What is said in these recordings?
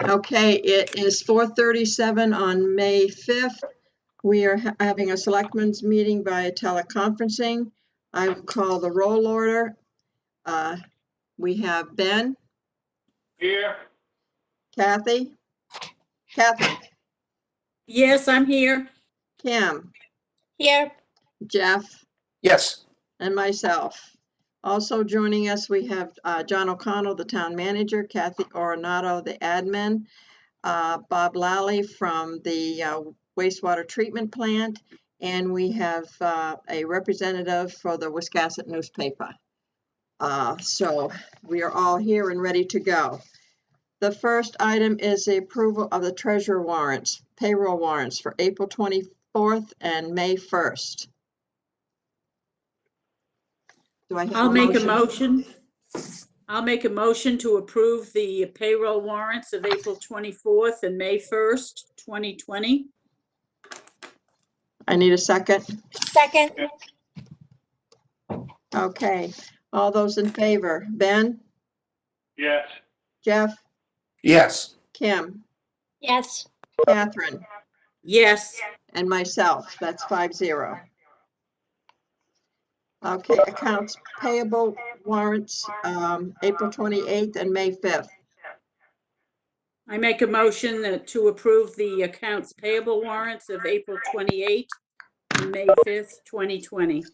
Okay, it is 4:37 on May 5th. We are having a selectmen's meeting via teleconferencing. I will call the roll order. We have Ben, Here. Catherine, Yes, I'm here. Kim, Here. Jeff, Yes. and myself. Also joining us, we have John O'Connell, the town manager, Kathy Oronato, the admin, Bob Lally from the wastewater treatment plant, and we have a representative for the Wiscasset newspaper. So we are all here and ready to go. The first item is the approval of the treasurer warrants, payroll warrants for April 24th and May 1st. Do I have I'll make a motion? motion. I'll make a motion to approve the payroll warrants of April 24th and May 1st, 2020. I need a second. Second. Okay, all those in favor? Ben, Yes. Jeff, Yes. Kim, Yes. Catherine, Yes. and myself. That's 5-0. Okay, accounts payable warrants, April 28th and May 5th. I make a motion to approve the accounts payable warrants of April 28th and May 5th, 2020.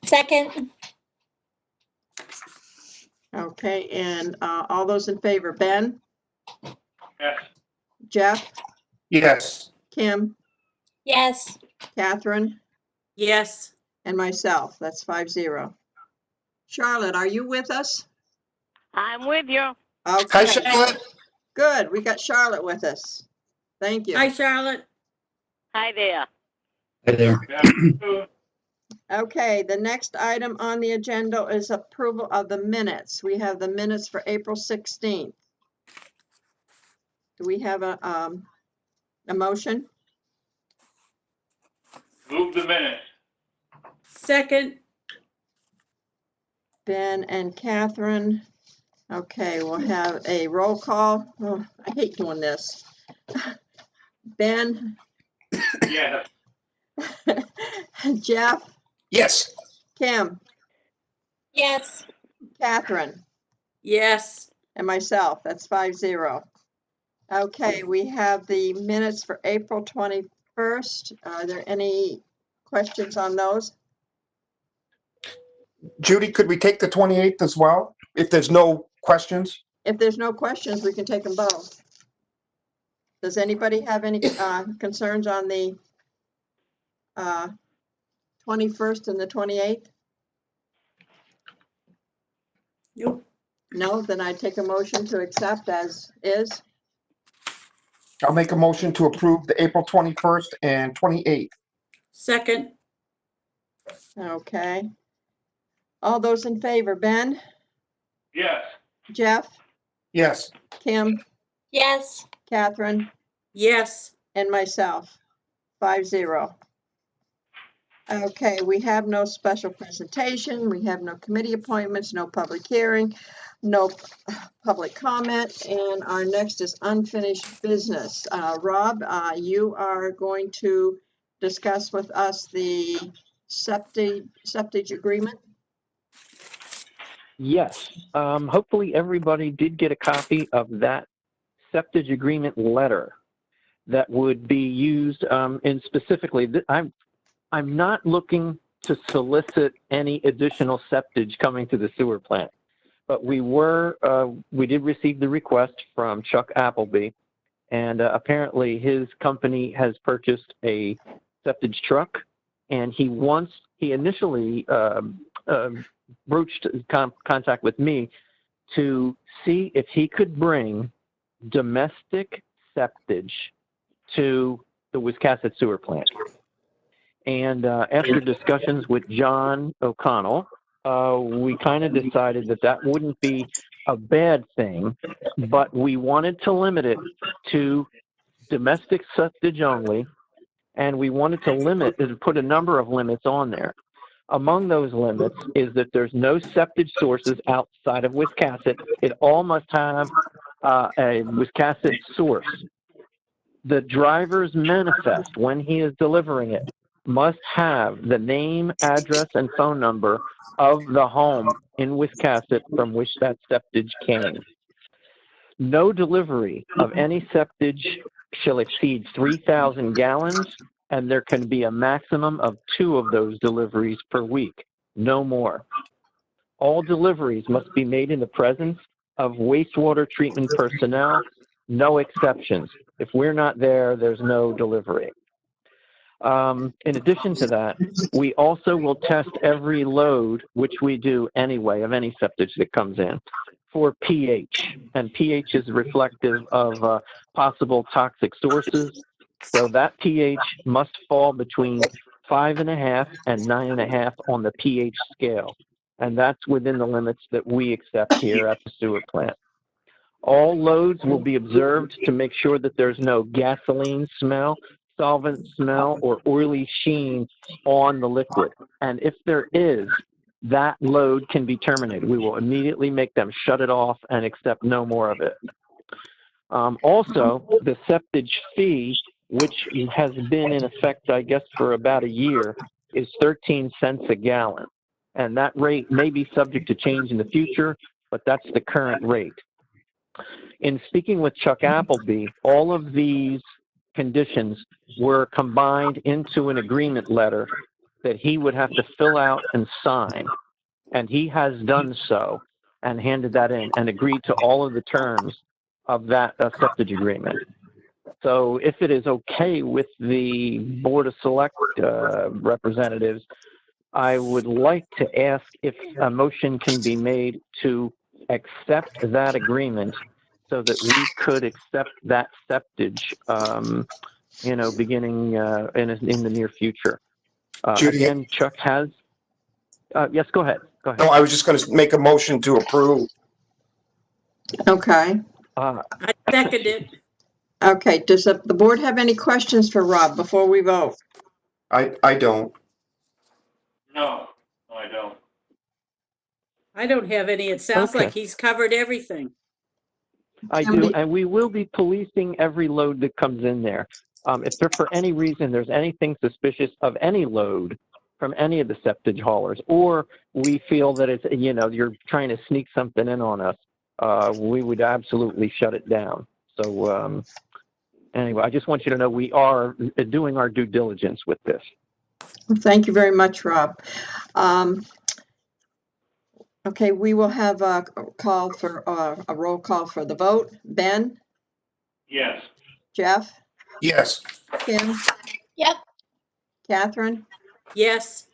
Second. Okay, and all those in favor? Ben, Yes. Jeff, Yes. Kim, Yes. Catherine, Yes. and myself. That's 5-0. Charlotte, are you with us? I'm with you. Hi, Okay, Charlotte. good. We got Charlotte with us. Thank you. Hi, Charlotte. Hi there. Hi there. Okay, the next item on the agenda is approval of the minutes. We have the minutes for April 16th. Do we have a motion? Move the minutes. Second. Ben and Catherine. Okay, we'll have a roll call. Oh, I hate doing this. Ben, Yes. Jeff, Yes. Kim, Yes. Catherine, Yes. and myself. That's 5-0. Okay, we have the minutes for April 21st. Are there any questions on those? Judy, could we take the 28th as well, if there's no questions? If there's no questions, we can take them both. Does anybody have any concerns on the 21st and the 28th? Nope. No, then I take a motion to accept as is. I'll make a motion to approve the April 21st and 28th. Second. Okay. All those in favor, Ben, Yes. Jeff, Yes. Kim, Yes. Catherine, Yes. and myself, 5-0. Okay, we have no special presentation, we have no committee appointments, no public hearing, no public comment, and our next is unfinished business. Rob, you are going to discuss with us the septic agreement. Yes. Hopefully everybody did get a copy of that septage agreement letter that would be used in specifically. I'm not looking to solicit any additional septage coming to the sewer plant, but we did receive the request from Chuck Appleby, and apparently his company has purchased a septage truck, and he initially broached contact with me to see if he could bring domestic septage to the Wiscasset sewer plant. And after discussions with John O'Connell, we kind of decided that wouldn't be a bad thing, but we wanted to limit it to domestic septage only, and we wanted to put a number of limits on there. Among those limits is that there's no septage sources outside of Wiscasset. It all must have a Wiscasset source. The driver's manifest, when he is delivering it, must have the name, address, and phone number of the home in Wiscasset from which that septage came. No delivery of any septage shall exceed 3,000 gallons, and there can be a maximum of 2 of those deliveries per week, no more. All deliveries must be made in the presence of wastewater treatment personnel, no exceptions. If we're not there, there's no delivery. In addition to that, we also will test every load, which we do anyway, of any septage that comes in, for pH. And pH is reflective of possible toxic sources. So that pH must fall between 5.5 and 9.5 on the pH scale. And that's within the limits that we accept here at the sewer plant. All loads will be observed to make sure that there's no gasoline smell, solvent smell, or oily sheen on the liquid. And if there is, that load can be terminated. We will immediately make them shut it off and accept no more of it. Also, the septage fee, which has been in effect, I guess, for about a year, is 13 cents a gallon. And that rate may be subject to change in the future, but that's the current rate. In speaking with Chuck Appleby, all of these conditions were combined into an agreement letter that he would have to fill out and sign. And he has done so and handed that in and agreed to all of the terms of that septage agreement. So if it is okay with the Board of Select representatives, I would like to ask if a motion can be made to accept that agreement so that we could accept that septage, beginning in the near future. Judy? Again, Chuck has, yes, go ahead. No, I was just going to make a motion to approve. Okay. I second it. Okay, does the board have any questions for Rob before we vote? I don't. No, I don't. I don't have any. It sounds Okay. like he's covered everything. I do, and we will be policing every load that comes in there. If there, for any reason, there's anything suspicious of any load from any of the septage haulers, or we feel that it's, you're trying to sneak something in on us, we would absolutely shut it down. So anyway, I just want you to know we are doing our due diligence with this. Thank you very much, Rob. Okay, we will have a call for a roll call for the vote. Ben, Yes. Jeff, Yes. Kim, Yep. Catherine, Yes,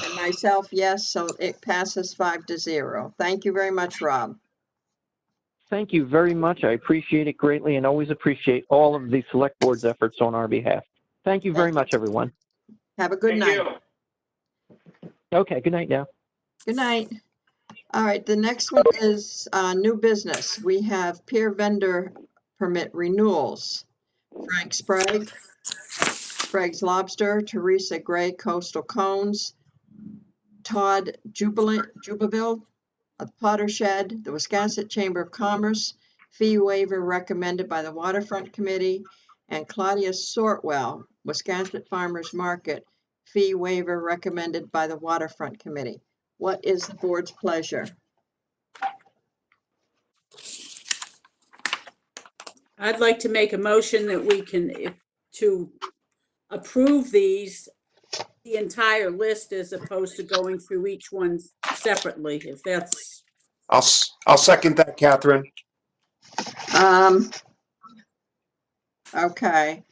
and myself, yes, so it passes 5-0. Thank you very much, Rob. Thank you very much. I appreciate it greatly and always appreciate all of the Select Board's efforts on our behalf. Thank you very much, everyone. Have a good Thank night. you. Okay, good night now. Good night. All right, the next one is new business. We have peer vendor permit renewals. Frank Sprague, Sprague's Lobster, Teresa Gray, Coastal Cones, Todd Jubaville, Potter Shed, the Wiscasset Chamber of Commerce, fee waiver recommended by the Waterfront Committee, and Claudia Sortwell, Wiscasset Farmers Market, fee waiver recommended by the Waterfront Committee. What is the board's pleasure? I'd like to make a motion that we can, to approve these, the entire list as opposed to going through each one separately, if that's, I'll second that, Catherine. Okay.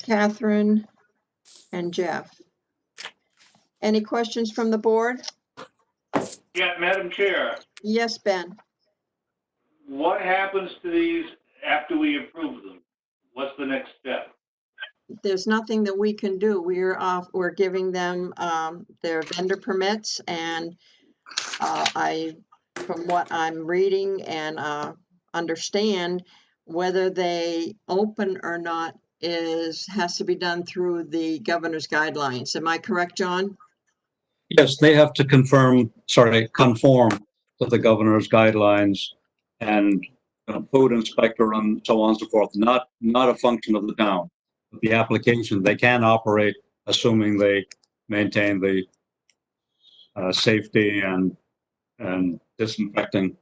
Catherine and Jeff. Any questions from the board? Yeah, Madam Chair, Yes, Ben. what happens to these after we approve them? What's the next step? There's nothing that we can do. We're giving them their vendor permits, and from what I'm reading and understand, whether they open or not has to be done through the governor's guidelines. Am I correct, John? Yes, they have to conform to the governor's guidelines and food inspector and so on and so forth, not a function of the town. The application, they can operate assuming they maintain the safety and disinfecting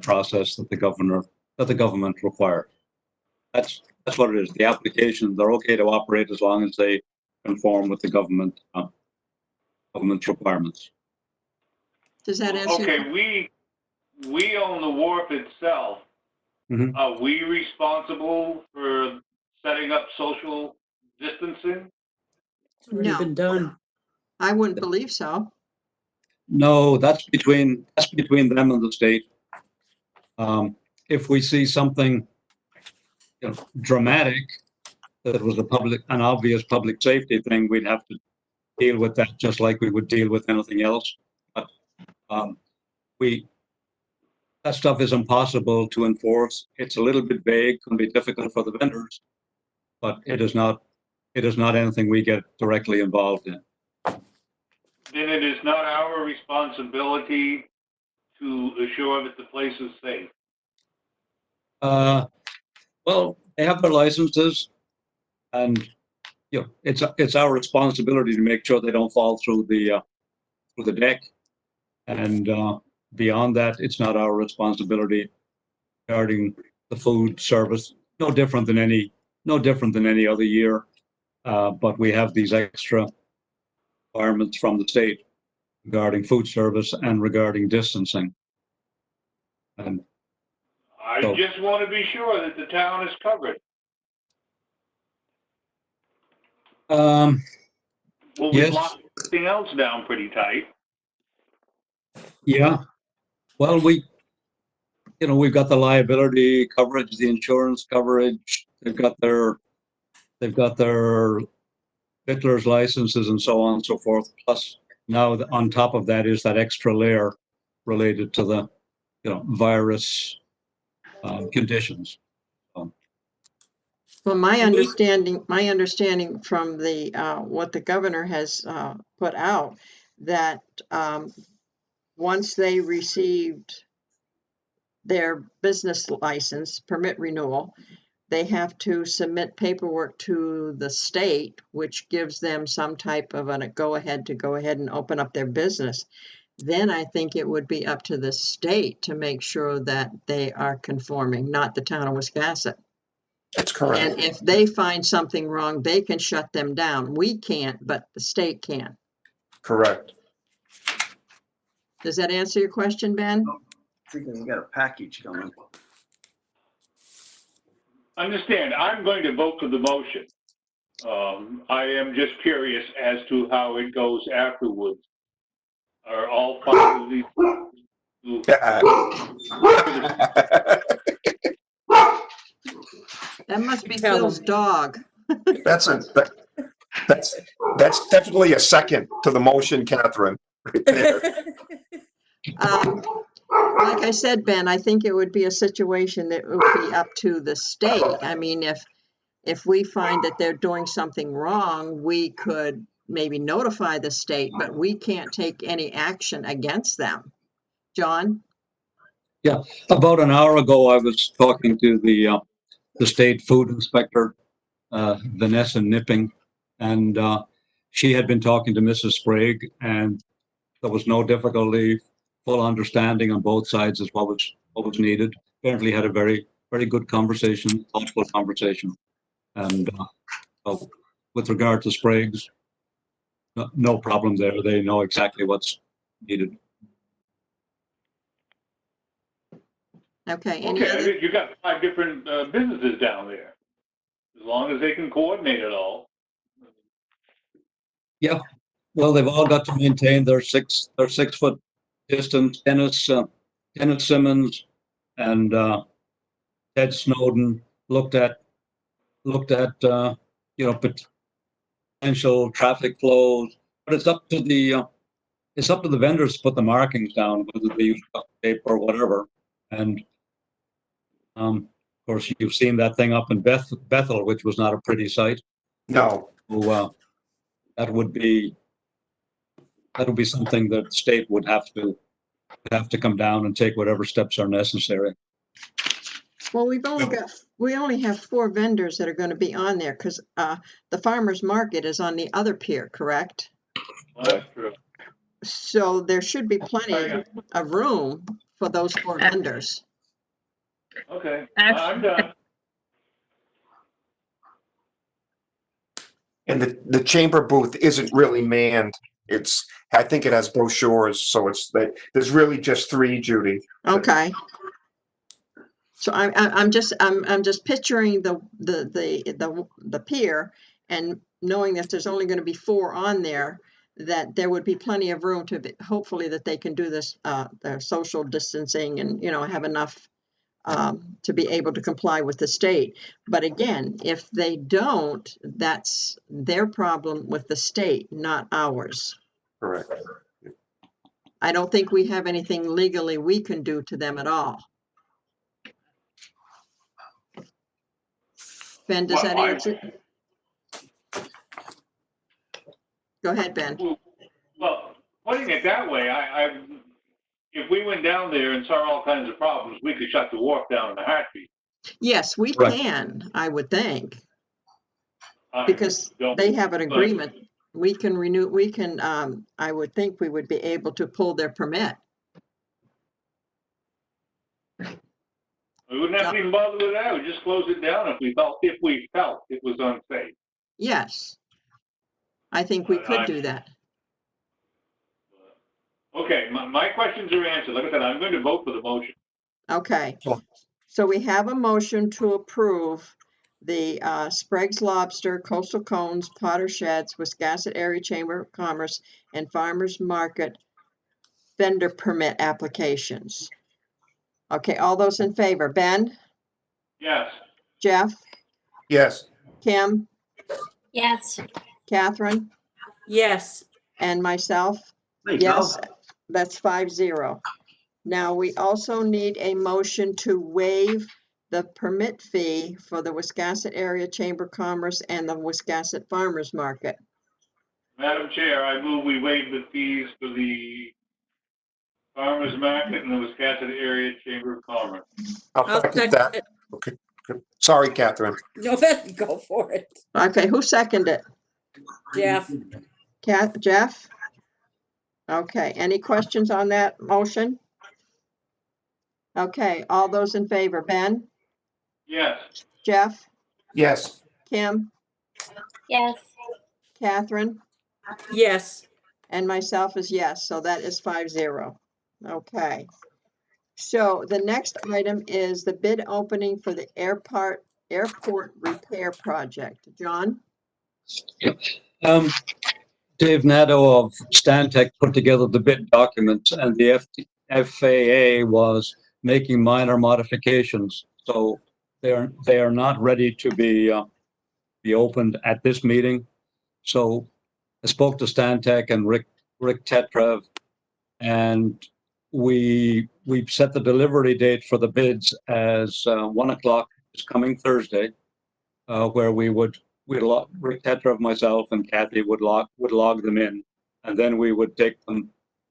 process that the government requires. That's what it is. The application, they're okay to operate as long as they conform with the government's requirements. Does that answer? Okay, we own the wharf itself. Mhm. Are we responsible for setting up social distancing? It's already No. been done. I wouldn't believe so. No, that's between them and the state. If we see something dramatic that was an obvious public safety thing, we'd have to deal with that just like we would deal with anything else. But that stuff is impossible to enforce. It's a little bit vague, can be difficult for the vendors, but it is not anything we get directly involved in. Then it is not our responsibility to assure that the place is safe. Well, they have their licenses, and it's our responsibility to make sure they don't fall through the deck. And beyond that, it's not our responsibility regarding the food service. No different than any other year. But we have these extra requirements from the state regarding food service and regarding distancing. And I so, just want to be sure that the town is covered. um, Well, yes, we've locked everything else down pretty tight. yeah. Well, we've got the liability coverage, the insurance coverage. They've got their fiddler's licenses and so on and so forth. Plus, now on top of that is that extra layer related to the virus conditions. Well, my understanding from the what the governor has put out, that once they received their business license permit renewal, they have to submit paperwork to the state, which gives them some type of a go ahead and open up their business. Then I think it would be up to the state to make sure that they are conforming, not the town of Wiscasset. That's correct. And if they find something wrong, they can shut them down. We can't, but the state can. Correct. Does that answer your question, Ben? Thinking we got a package coming. Understand, I'm going to vote for the motion. I am just curious as to how it goes afterwards. Are all five of these? That must be Tell Phil's them. dog. That's definitely a second to the motion, Catherine. Right there. Like I said, Ben, I think it would be a situation that would be up to the state. I mean, if we find that they're doing something wrong, we could maybe notify the state, but we can't take any action against them. John? Yeah, about an hour ago, I was talking to the state food inspector, Vanessa Nipping, and she had been talking to Mrs. Sprague, and there was no difficulty. Full understanding on both sides is what was needed. Apparently, had a very good conversation, thoughtful conversation, and with regard to Sprague's, no problem there. They know exactly what's needed. Okay, any other? Okay, you got 5 different businesses down there. As long as they can coordinate it all. Yeah, well, they've all got to maintain their 6-foot distance. Dennis Simmons and Ted Snowden looked at potential traffic flows, but it's up to the vendors to put the markings down, whether they use duct tape or whatever. And of course, you've seen that thing up in Bethel, which was not a pretty sight. No. So that would be something that the state would have to have to come down and take whatever steps are necessary. Well, we only have 4 vendors that are going to be on there because the farmer's market is on the other pier, correct? Well, that's true. So there should be plenty of room for those 4 vendors. Okay, I'm done. And the chamber booth isn't really manned. I think it has brochures, so there's really just 3, Judy. Okay. So I'm just picturing the pier and knowing that there's only going to be 4 on there, that there would be plenty of room hopefully that they can do this, their social distancing and, have enough to be able to comply with the state. But again, if they don't, that's their problem with the state, not ours. Correct. I don't think we have anything legally we can do to them at all. Ben, does that answer? Go ahead, Ben. Well, putting it that way, if we went down there and saw all kinds of problems, we could shut the wharf down in a heartbeat. Yes, we Right. can, I would think, I because don't- they have an but- agreement. I would think we would be able to pull their permit. We wouldn't have to even bother with that. We'd just close it down if we felt it was unsafe. Yes. I think we could do that. Okay, my questions are answered. Like I said, I'm going to vote for the motion. Okay. Sure. So we have a motion to approve the Sprague's Lobster, Coastal Cones, Potter Sheds, Wiscasset Area Chamber of Commerce, and Farmers Market vendor permit applications. Okay, all those in favor? Ben? Yes. Jeff? Yes. Kim? Yes. Catherine? Yes. And myself? There you Yes, go. that's 5-0. Now, we also need a motion to waive the permit fee for the Wiscasset Area Chamber of Commerce and the Wiscasset Farmers Market. Madam Chair, I move we waive the fees for the Farmers Market and the Wiscasset Area Chamber of Commerce. Oh, I'll second that. it. Okay. Good. Sorry, Catherine. No, then go for it. Okay, who seconded it? Jeff? Jeff? Okay, any questions on that motion? Okay, all those in favor? Ben? Yes. Jeff? Yes. Kim? Yes. Catherine? Yes. And myself is yes, so that is 5-0. Okay. So the next item is the bid opening for the airport repair project. John? Dave Nadeau of Stantec put together the bid documents, and the FAA was making minor modifications. So they are not ready to be opened at this meeting. So I spoke to Stantec and Rick Tetrev, and we set the delivery date for the bids as 1 o'clock this coming Thursday, where Rick Tetrev, myself, and Kathy would log them in, and then we would take them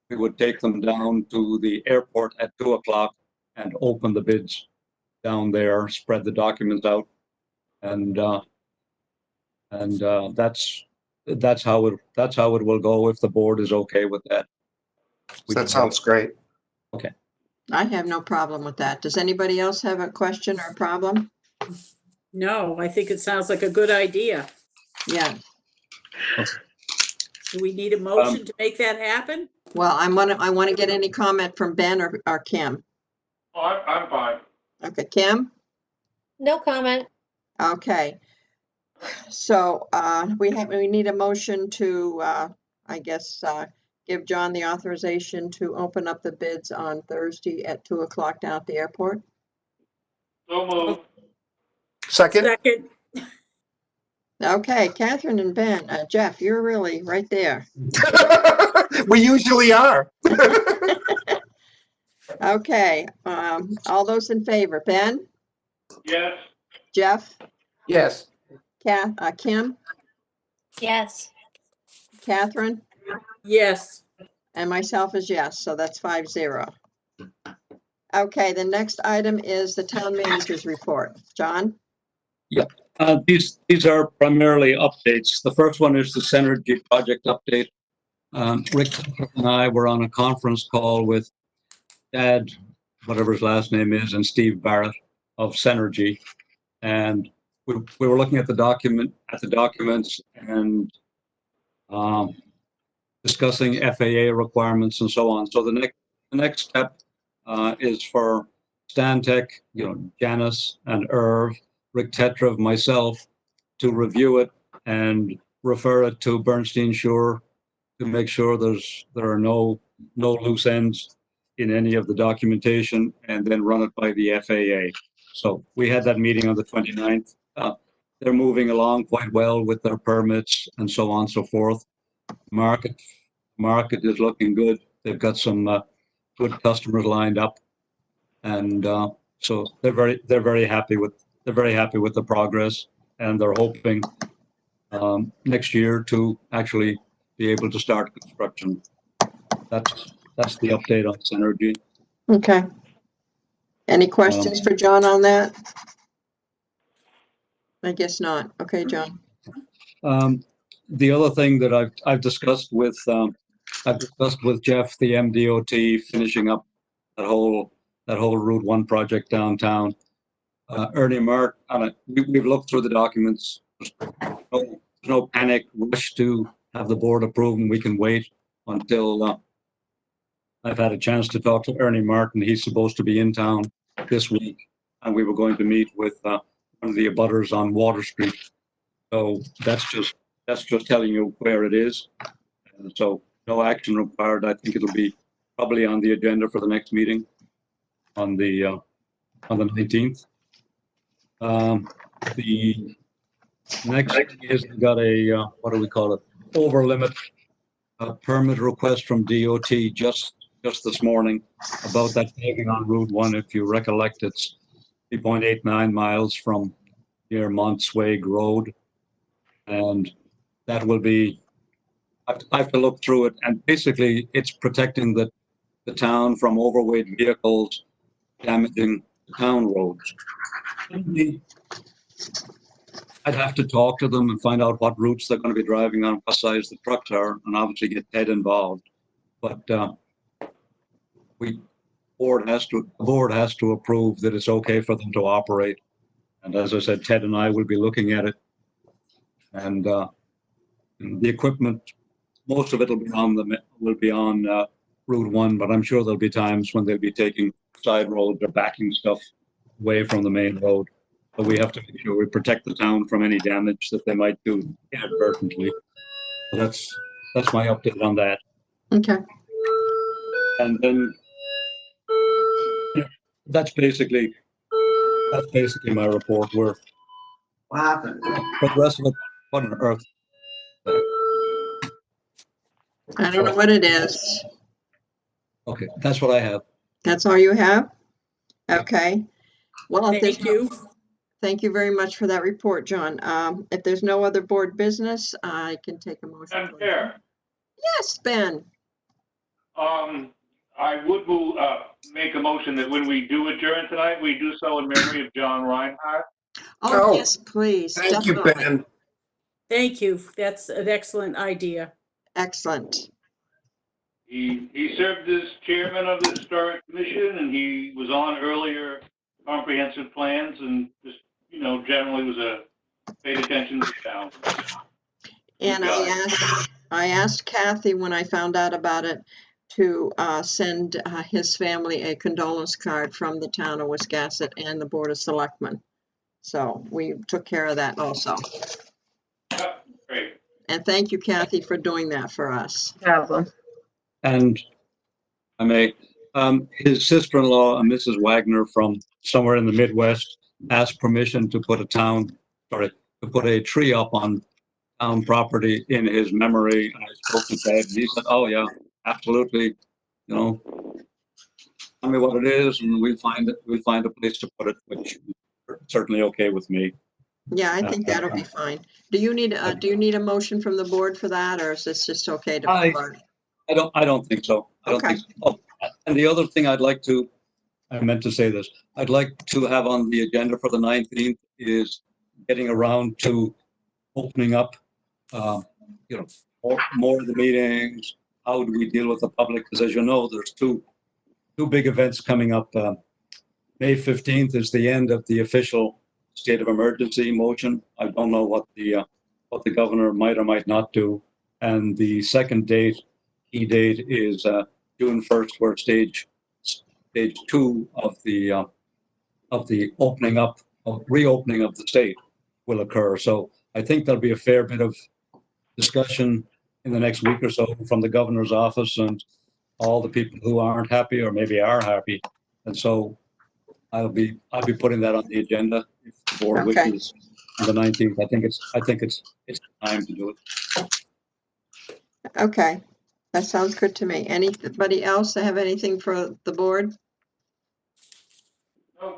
down to the airport at 2 o'clock and open the bids down there, spread the documents out, and that's how it will go if the board is okay with that. That sounds great. Okay. I have no problem with that. Does anybody else have a question or a problem? No, I think it sounds like a good idea. Yeah. Do we need a motion to make that happen? Well, I want to get any comment from Ben or Kim. Oh, I'm fine. Okay, Kim? No comment. Okay. So we need a motion to, I guess, give John the authorization to open up the bids on Thursday at 2 o'clock down at the airport. So moved. Second? Second. Okay, Catherine and Ben, Jeff, you're really right there. We usually are. Okay, all those in favor, Ben, Yes. Jeff, Yes. Kim, Yes. Catherine, Yes. And myself is yes, so that's 5-0. Okay, the next item is the town manager's report. John? These are primarily updates. The first one is the Synergy project update. Rick and I were on a conference call with Dad, whatever his last name is, and Steve Barrett of Synergy. And we were looking at the documents and discussing FAA requirements and so on. So the next step is for Stantec, Janice and Irv, Rick Tetra, myself, to review it and refer it to Bernstein Shore to make sure there are no loose ends in any of the documentation, and then run it by the FAA. So we had that meeting on the 29th. They're moving along quite well with their permits and so on and so forth. Market is looking good. They've got some good customers lined up, and so they're very happy with the progress, and they're hoping next year to actually be able to start construction. That's the update on Synergy. Okay. Any questions for John on that? I guess not. Okay, John. The other thing that I've discussed with Jeff, the MDOT, finishing up that whole Route 1 project downtown. Ernie Mark, we've looked through the documents. There's no panic rush to have the board approve, and we can wait until I've had a chance to talk to Ernie Martin. He's supposed to be in town this week, and we were going to meet with one of the abutters on Water Street. So that's just telling you where it is. And so no action required. I think it'll be probably on the agenda for the next meeting on the 19th. The next is we got a what do we call it? Over limit permit request from DOT just this morning about that paving on Route 1. If you recollect, it's 3.89 miles from near Montswag Road, and that will be. I have to look through it, and basically, it's protecting the town from overweight vehicles damaging the town roads. I'd have to talk to them and find out what routes they're going to be driving on, what size the trucks are, and obviously get Ted involved. But the board has to approve that it's okay for them to operate. And as I said, Ted and I will be looking at it. And the equipment, most of it will be on Route 1, but I'm sure there'll be times when they'll be taking side roads or backing stuff away from the main road. But we have to make sure we protect the town from any damage that they might do inadvertently. So that's my update on that. Okay. And then that's basically my report. We're What happened? for the rest of it, what on earth? I don't know what it is. Okay, that's what I have. That's all you have? Okay. Well, Thank you. Thank you very much for that report, John. If there's no other board business, I can take a motion. Madam Chair, Yes, Ben. I would make a motion that when we do adjourn tonight, we do so in memory of John Reinhardt. Oh, Oh, yes, please. Thank you, Definitely. Ben. Thank you. That's an excellent idea. Excellent. He served as chairman of the Historic Commission, and he was on earlier comprehensive plans, and just, generally paid attention to the town. And I asked Kathy when I found out about it to send his family a condolence card from the town of Wiscasset and the Board of Selectmen. So we took care of that also. Yep, great. And thank you, Kathy, for doing that for us. Problem. And I may, his sister-in-law, Mrs. Wagner, from somewhere in the Midwest, asked permission to put a tree up on town property in his memory. And I spoke to Ted, and he said, "Oh yeah, absolutely. Tell me what it is, and we'll find a place to put it," which is certainly okay with me. Yeah, I think that'll be fine. Do you need a motion from the board for that, or is this just okay to? I don't think so. I don't Okay. think so. Oh, and the other thing I meant to say this, I'd like to have on the agenda for the 19th is getting around to opening up, um, more of the meetings. How do we deal with the public? Because as you know, there's two big events coming up. May 15th is the end of the official state of emergency motion. I don't know what the governor might or might not do. And the second key date is June 1st, where stage 2 of the reopening of the state will occur. So I think there'll be a fair bit of discussion in the next week or so from the governor's office and all the people who aren't happy or maybe are happy. And so I'll be putting that on the agenda if the board Okay. wishes on the 19th. I think it's time to do it. Okay, that sounds good to me. Anybody else have anything for the board?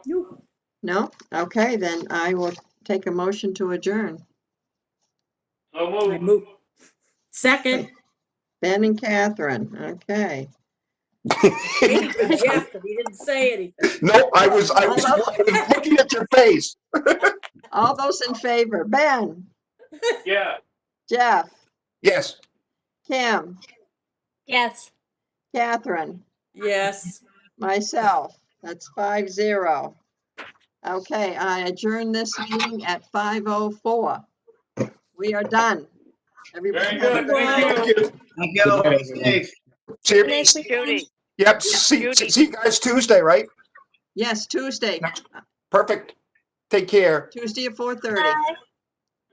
You- No? Okay, then I will take a motion to adjourn. So I move. move. Second, Ben and Catherine, okay. waiting for Jeff, but he didn't say anything. No, I was looking at your face. All those in favor, Ben, Yeah. Jeff, Yes. Kim, Yes. Catherine, Yes. myself, that's 5-0. Okay, I adjourn this meeting at 5:04. We are done. Everybody Very have a good. good Thank night. you. Thank you. Good night, Be everyone. safe. See you. Next weekend. Judy, Yep. See you guys Tuesday, right? Yes, Tuesday, Perfect. Take care. Tuesday at 4:30.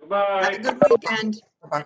Bye. Have a Goodbye. good weekend. Bye.